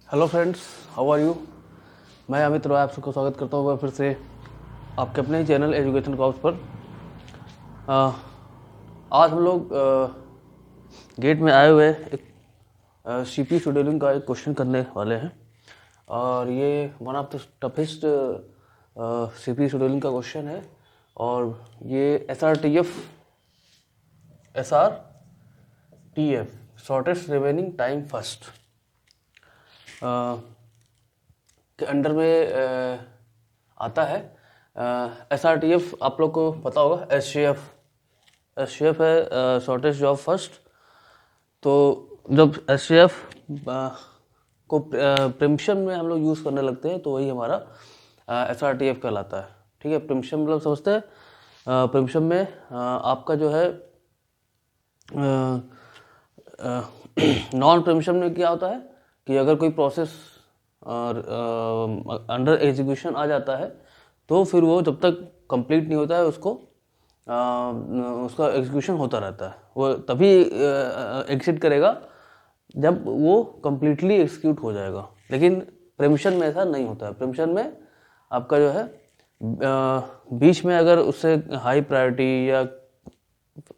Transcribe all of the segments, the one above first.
Hello friends, how are you. मैं अमित रॉय आप सबको स्वागत करता हूँ फिर से आपके अपने ही चैनल एजुकेशन कॉप्स पर। आज हम लोग गेट में आए हुए एक सीपी शेड्यूलिंग का एक क्वेश्चन करने वाले हैं और ये one of the toughest CP scheduling का क्वेश्चन है और ये S R T F shortest remaining time first के अंडर में आता है। एस आर टी एफ आप लोग को पता होगा, एस सी एफ है शॉर्टेस्ट जॉब फर्स्ट। तो जब एस सी एफ को प्रिम्पशन में हम लोग यूज़ करने लगते हैं तो वही हमारा एस आर टी एफ कहलाता है। ठीक है, प्रिम्पशन मतलब समझते हैं। प्रिम्पशन में आपका जो है नॉन प्रिम्पशन में क्या होता है कि अगर कोई प्रोसेस अंडर एग्जीक्यूशन आ जाता है तो फिर वो जब तक कंप्लीट नहीं होता है उसका एग्जीक्यूशन होता रहता है। वो तभी एग्जिट करेगा जब वो कंप्लीटली एग्जीक्यूट हो जाएगा। लेकिन प्रिम्पशन में ऐसा नहीं होता है। प्रिम्पशन में आपका जो है बीच में अगर उससे हाई प्रायोरिटी या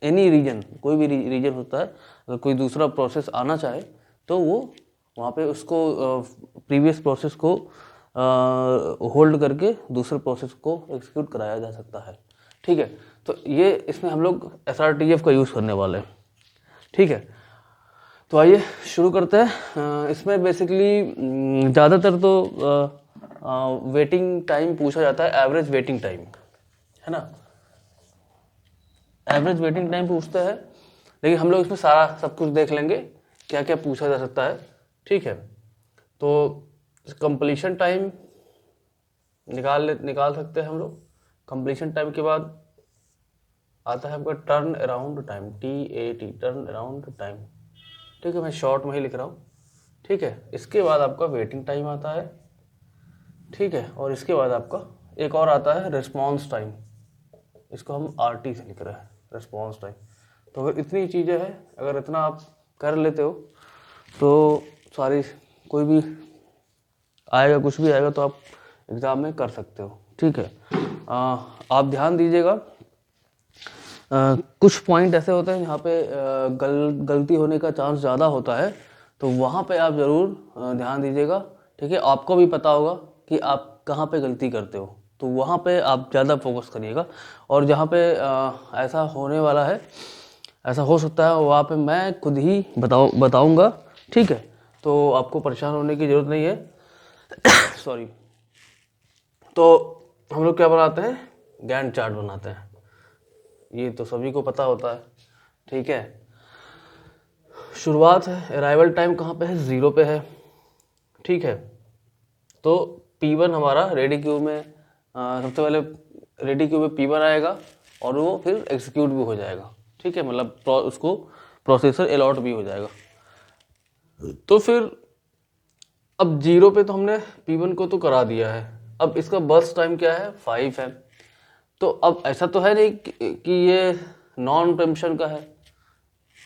एनी रीजन, कोई भी रीजन होता है, अगर कोई दूसरा प्रोसेस आना चाहे तो वो वहाँ पे उसको प्रीवियस प्रोसेस को होल्ड करके दूसरे प्रोसेस को एग्जीक्यूट कराया जा सकता है। ठीक है, तो ये इसमें हम लोग एस आर टी एफ का यूज़ करने वाले हैं। ठीक है, तो आइए शुरू करते हैं। इसमें बेसिकली ज़्यादातर तो वेटिंग टाइम पूछा जाता है, एवरेज वेटिंग टाइम, है ना। एवरेज वेटिंग टाइम पूछता है, लेकिन हम लोग इसमें सारा सब कुछ देख लेंगे क्या क्या पूछा जा सकता है। ठीक है, तो कंप्लीशन टाइम निकाल सकते हैं हम लोग। कंप्लीशन टाइम के बाद आता है आपका turn around time, TAT, turn around time. ठीक है, मैं शॉर्ट में ही लिख रहा हूँ। ठीक है, इसके बाद आपका वेटिंग टाइम आता है। ठीक है, और इसके बाद आपका एक और आता है रिस्पॉन्स टाइम। इसको हम RT से लिख रहे हैं, रिस्पॉन्स टाइम। तो अगर इतनी चीज़ें हैं, अगर इतना आप कर लेते हो तो सारी कोई भी आएगा, कुछ भी आएगा तो आप एग्ज़ाम में कर सकते हो। ठीक है, आप ध्यान दीजिएगा। कुछ पॉइंट ऐसे होते हैं जहाँ पे गलती होने का चांस ज़्यादा होता है, तो वहाँ पे आप ज़रूर ध्यान दीजिएगा। ठीक है, आपको भी पता होगा कि आप कहाँ पे गलती करते हो, तो वहाँ पे आप ज़्यादा फोकस करिएगा। और जहाँ पे ऐसा होने वाला है, ऐसा हो सकता है, वहाँ पे मैं खुद ही बताऊँगा। ठीक है, तो आपको परेशान होने की ज़रूरत नहीं है। सॉरी। तो हम लोग क्या बनाते हैं, गैंट चार्ट बनाते हैं। ये तो सभी को पता होता है। ठीक है, शुरुआत है, अराइवल टाइम कहाँ पे है, 0 पे है। ठीक है, तो P1 हमारा रेडी क्यू में सबसे पहले रेडी क्यू में P1 आएगा और वो फिर एग्जीक्यूट भी हो जाएगा। ठीक है, मतलब उसको प्रोसेसर अलॉट भी हो जाएगा। तो फिर अब 0 पे तो हमने P1 को तो करा दिया है। अब इसका बर्स्ट टाइम क्या है, 5 है। तो अब ऐसा तो है नहीं कि ये नॉन प्रिम्पशन का है।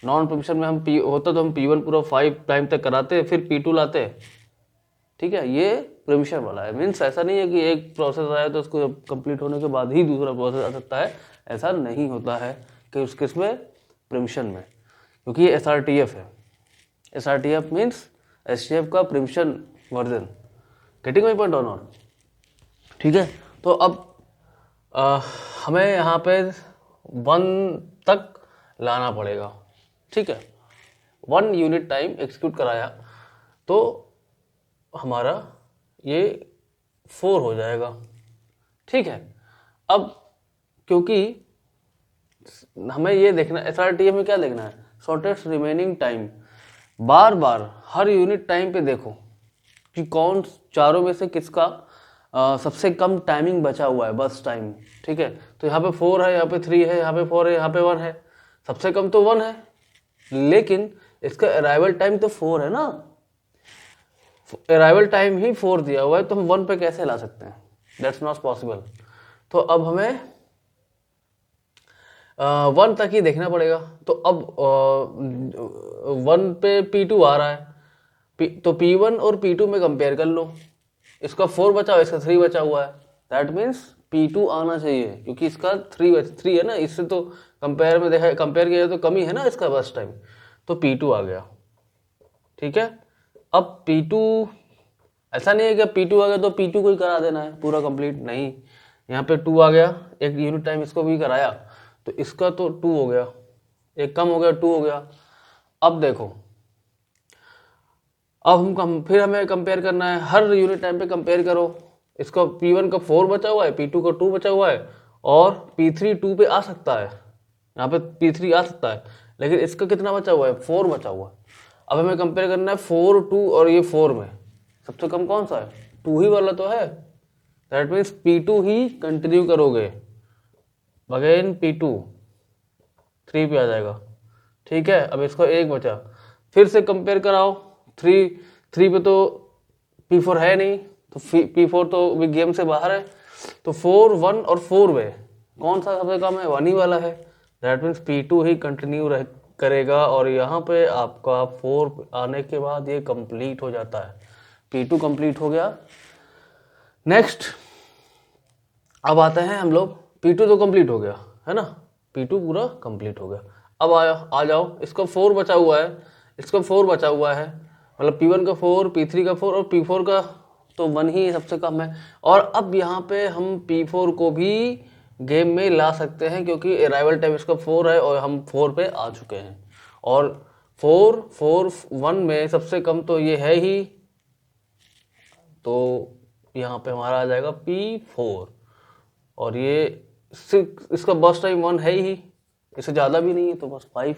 नॉन प्रिम्पशन में हम होता तो हम P1 पूरा 5 टाइम तक कराते फिर P2 लाते। ठीक है, ये प्रिम्पशन वाला है। मीन्स ऐसा नहीं है कि एक प्रोसेस आया तो उसको कंप्लीट होने के बाद ही दूसरा प्रोसेस आ सकता है। ऐसा नहीं होता है कि उस केस में प्रिम्पशन में, क्योंकि ये SRTF है। SRTF मीन्स STF का preemption version. Getting my point और नॉट। ठीक है, तो अब हमें यहाँ पे 1 तक लाना पड़ेगा। ठीक है, 1 यूनिट टाइम एक्सिक्यूट कराया तो हमारा ये 4 हो जाएगा। ठीक है, अब क्योंकि हमें ये देखना, SRTF में क्या देखना है, शॉर्टेस्ट रिमेनिंग टाइम। बार बार हर यूनिट टाइम पे देखो कि कौन चारों में से किसका सबसे कम टाइमिंग बचा हुआ है, बस टाइम। ठीक है, तो यहाँ पे 4 है, यहाँ पे 3 है, यहाँ पे 4 है, यहाँ पे 1 है। सबसे कम तो 1 है, लेकिन इसका अराइवल टाइम तो 4 है ना। अराइवल टाइम ही 4 दिया हुआ है, तो हम 1 पे कैसे ला सकते हैं, दैट्स नॉट पॉसिबल। तो अब हमें 1 तक ही देखना पड़ेगा। तो अब 1 पे P2 आ रहा है, तो P1 और P2 में कंपेयर कर लो, इसका 4 बचा हुआ है, इसका 3 बचा हुआ है, दैट मीन्स P2 आना चाहिए क्योंकि इसका 3 है ना, इससे तो कंपेयर में देखा, कंपेयर किया तो कमी है ना इसका बस टाइम, तो P2 आ गया। ठीक है, अब P2 ऐसा नहीं है कि P2 आ गया तो P2 को ही करा देना है पूरा कंप्लीट, नहीं, यहाँ पे 2 आ गया, एक यूनिट टाइम इसको भी कराया तो इसका तो 2 हो गया, एक कम हो गया 2 हो गया। अब देखो, अब फिर हमें कंपेयर करना है, हर यूनिट टाइम पे कंपेयर करो, इसका P1 का 4 बचा हुआ है, P2 का 2 बचा हुआ है और P3 2 पे आ सकता है, यहाँ पे P3 आ सकता है, लेकिन इसका कितना बचा हुआ है, 4 बचा हुआ है। अब हमें कंपेयर करना है 4 2 और ये 4 में सबसे कम कौन सा है, 2 ही वाला तो है, that means P2 he continue करोगे, अगेन P2 3 पे आ जाएगा। ठीक है, अब इसका 1 बचा, फिर से कंपेयर कराओ, 3 पे तो P4 है नहीं, तो P4 तो गेम से बाहर है, तो 4 1 और 4 में कौन सा सबसे कम है, 1 ही वाला है, that means P2 he continue करेगा और यहाँ पे आपका 4 आने के बाद ये कंप्लीट हो जाता है, P2 कंप्लीट हो गया। नेक्स्ट अब आते हैं हम लोग, P2 तो कंप्लीट हो गया है ना, P2 पूरा कंप्लीट हो गया। अब आ जाओ, इसका 4 बचा हुआ है, इसका 4 बचा हुआ है, मतलब P1 का 4, P3 का 4 और P4 का तो 1 ही सबसे कम है। और अब यहाँ पे हम P4 को भी गेम में ला सकते हैं क्योंकि अराइवल टाइम इसका 4 है और हम 4 पे आ चुके हैं, और 4 4 1 में सबसे कम तो ये है ही, तो यहाँ पे हमारा आ जाएगा P4 और ये इसका बस टाइम 1 है ही, इससे ज़्यादा भी नहीं है, तो बस 5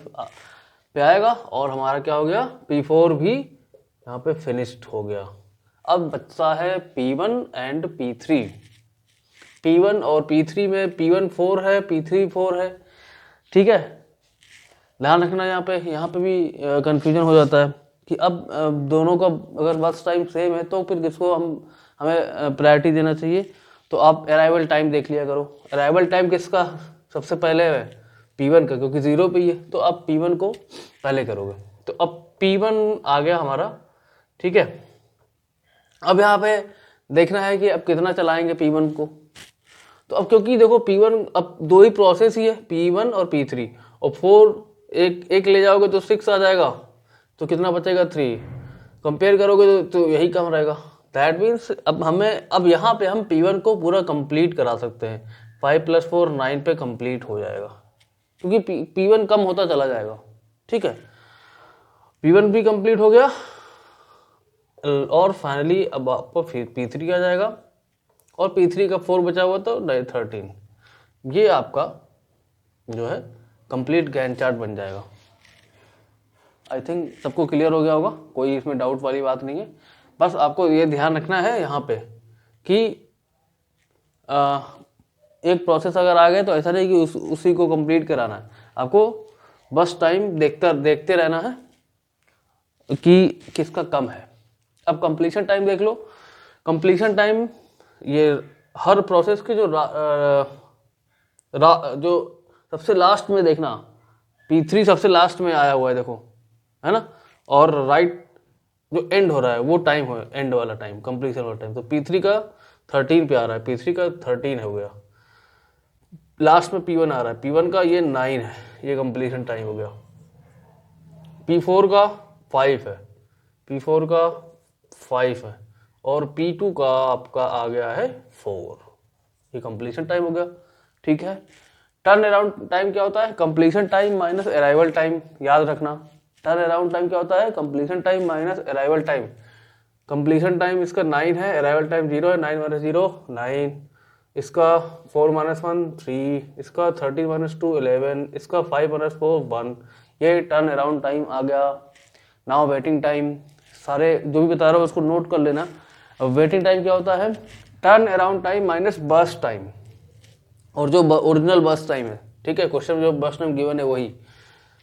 पे आएगा और हमारा क्या हो गया, P4 भी यहाँ पे फिनिश्ड हो गया। अब बचता है P1 एंड P3, P1 और P3 में P1 4 है, P3 4 है। ठीक है, ध्यान रखना यहाँ पे भी कंफ्यूजन हो जाता है कि अब दोनों का अगर बस टाइम सेम है तो फिर किसको हमें प्रायोरिटी देना चाहिए, तो आप अराइवल टाइम देख लिया करो, अराइवल टाइम किसका सबसे पहले है, P1 का, क्योंकि 0 पे ही है तो आप P1 को पहले करोगे, तो अब P1 आ गया हमारा। ठीक है, अब यहाँ पे देखना है कि अब कितना चलाएंगे P1 को, तो अब क्योंकि देखो P1 अब 2 ही प्रोसेस ही है, P1 और P3, और 4 एक ले जाओगे तो 6 आ जाएगा, तो कितना बचेगा 3, कंपेयर करोगे तो यही कम रहेगा, दैट मीन्स अब यहाँ पे हम P1 को पूरा कंप्लीट करा सकते हैं, 5 + 4 9 पे कंप्लीट हो जाएगा क्योंकि P1 कम होता चला जाएगा। ठीक है, P1 भी कंप्लीट हो गया और फाइनली अब आपको फिर P3 आ जाएगा और P3 का 4 बचा हुआ तो 13, ये आपका जो है कंप्लीट गैंट चार्ट बन जाएगा। आई थिंक सबको क्लियर हो गया होगा, कोई इसमें डाउट वाली बात नहीं है, बस आपको ये ध्यान रखना है यहाँ पे कि एक प्रोसेस अगर आ गए तो ऐसा नहीं कि उसी को कंप्लीट कराना है, आपको बस टाइम देखते रहना है कि किसका कम है। अब कंप्लीशन टाइम देख लो, कंप्लीशन टाइम ये हर प्रोसेस के जो सबसे लास्ट में देखना, P3 सबसे लास्ट में आया हुआ है देखो, है ना, और राइट जो एंड हो रहा है वो टाइम हो, एंड वाला टाइम, कंप्लीशन वाला टाइम, तो P3 का 13 पे आ रहा है, P3 का 13 हो गया, लास्ट में P1 आ रहा है, P1 का ये 9 है, ये कंप्लीशन टाइम हो गया, P4 का 5 है, P4 का 5 है और P2 का आपका आ गया है 4, ये कंप्लीशन टाइम हो गया। ठीक है, टर्न अराउंड टाइम क्या होता है, completion time minus arrival time, याद रखना, टर्न अराउंड टाइम क्या होता है, completion time minus arrival time, completion time इसका 9 है, अराइवल टाइम 0 है, 9 - 0 9, इसका 4 - 1 3, इसका 13 - 2 11, इसका 5 - 4 1, ये टर्न अराउंड टाइम आ गया। नाउ वेटिंग टाइम, सारे जो भी बता रहा हूँ उसको नोट कर लेना। अब वेटिंग टाइम क्या होता है, turn around time minus burst time, और जो ओरिजिनल बर्स्ट टाइम है, ठीक है, क्वेश्चन जो बर्स्ट टाइम गिवन है वही,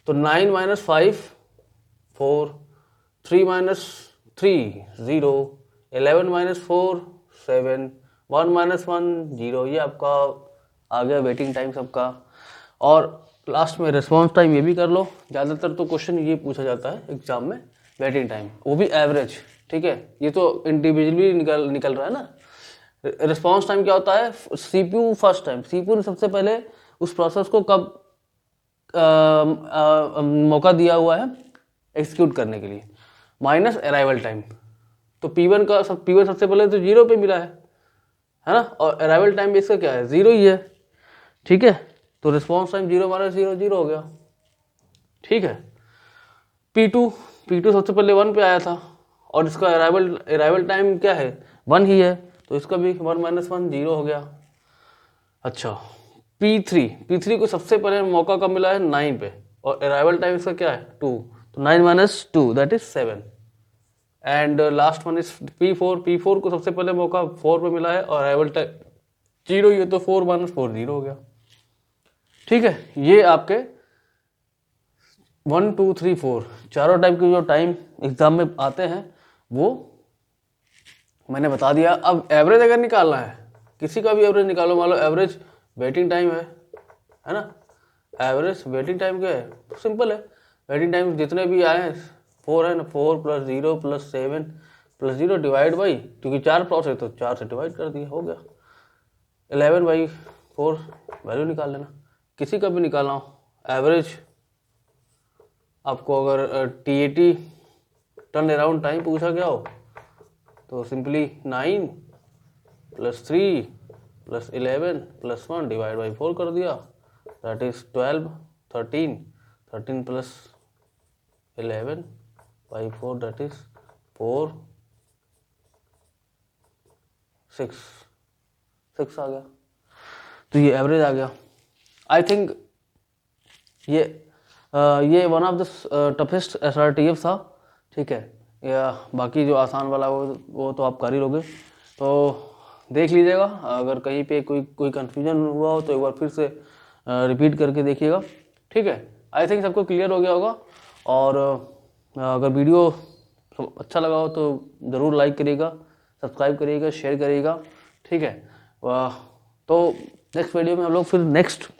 तो 9 - 5 4, 3 - 3 0, 11 - 4 7, 1 - 1 0, ये आपका आ गया वेटिंग टाइम सबका। और लास्ट में रिस्पॉन्स टाइम ये भी कर लो, ज़्यादातर तो क्वेश्चन ये पूछा जाता है एग्जाम में, वेटिंग टाइम, वो भी एवरेज, ठीक है। ये तो इंडिविजुअली निकल रहा है ना। रिस्पॉन्स टाइम क्या होता है, सीपीयू फर्स्ट टाइम, सीपीयू ने सबसे पहले उस प्रोसेस को कब मौका दिया हुआ है एग्जीक्यूट करने के लिए, माइनस अराइवल टाइम। तो P1 P1 सबसे पहले तो 0 पे मिला है ना, और अराइवल टाइम इसका क्या है, 0 ही है, ठीक है। तो रिस्पॉन्स टाइम 0 माइनस 0 0 हो गया, ठीक है। P2 सबसे पहले 1 पे आया था और इसका अराइवल टाइम क्या है, 1 ही है, तो इसका भी 1 माइनस 1 0 हो गया। अच्छा, P3 को सबसे पहले मौका कब मिला है, 9 पे, और अराइवल टाइम इसका क्या है, 2, तो 9 minus 2 that is 7। And last one is P4 को सबसे पहले मौका 4 पे मिला है और अराइवल टाइम 0 ही है, तो 4 माइनस 4 0 हो गया, ठीक है। ये आपके 1 2 3 4 चारों टाइप के जो टाइम एग्जाम में आते हैं वो मैंने बता दिया। अब एवरेज अगर निकालना है, किसी का भी एवरेज निकालो, मान लो एवरेज वेटिंग टाइम है ना, एवरेज वेटिंग टाइम क्या है, तो सिंपल है, वेटिंग टाइम जितने भी आए हैं 4 है ना, 4 + 0 + 7 + 0 डिवाइड बाई, क्योंकि 4 प्रोसेस तो 4 से डिवाइड कर दिया, हो गया 11/4 वैल्यू निकाल लेना। किसी का भी निकालना हो एवरेज, आपको अगर TAT टर्न अराउंड टाइम पूछा गया हो तो सिंपली 9 + 3 + 11 + 1 डिवाइड बाई 4 कर दिया, दैट इज 12 13 13 + 11/4 दैट इज 4 6 आ गया। तो ये एवरेज आ गया। आई थिंक ये one of the toughest SRTF था, ठीक है। या बाकी जो आसान वाला वो तो आप कर ही लोगे, तो देख लीजिएगा। अगर कहीं पे कोई कंफ्यूजन हुआ हो तो एक बार फिर से रिपीट करके देखिएगा, ठीक है। आई थिंक सबको क्लियर हो गया होगा। और अगर वीडियो अच्छा लगा हो तो ज़रूर लाइक करिएगा, सब्सक्राइब करिएगा, शेयर करिएगा, ठीक है। तो नेक्स्ट वीडियो में हम लोग फिर नेक्स्ट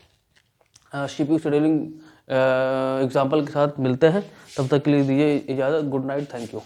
CPU शेड्यूलिंग एग्जाम्पल के साथ मिलते हैं। तब तक के लिए दीजिए इजाज़त। Good night, thank you.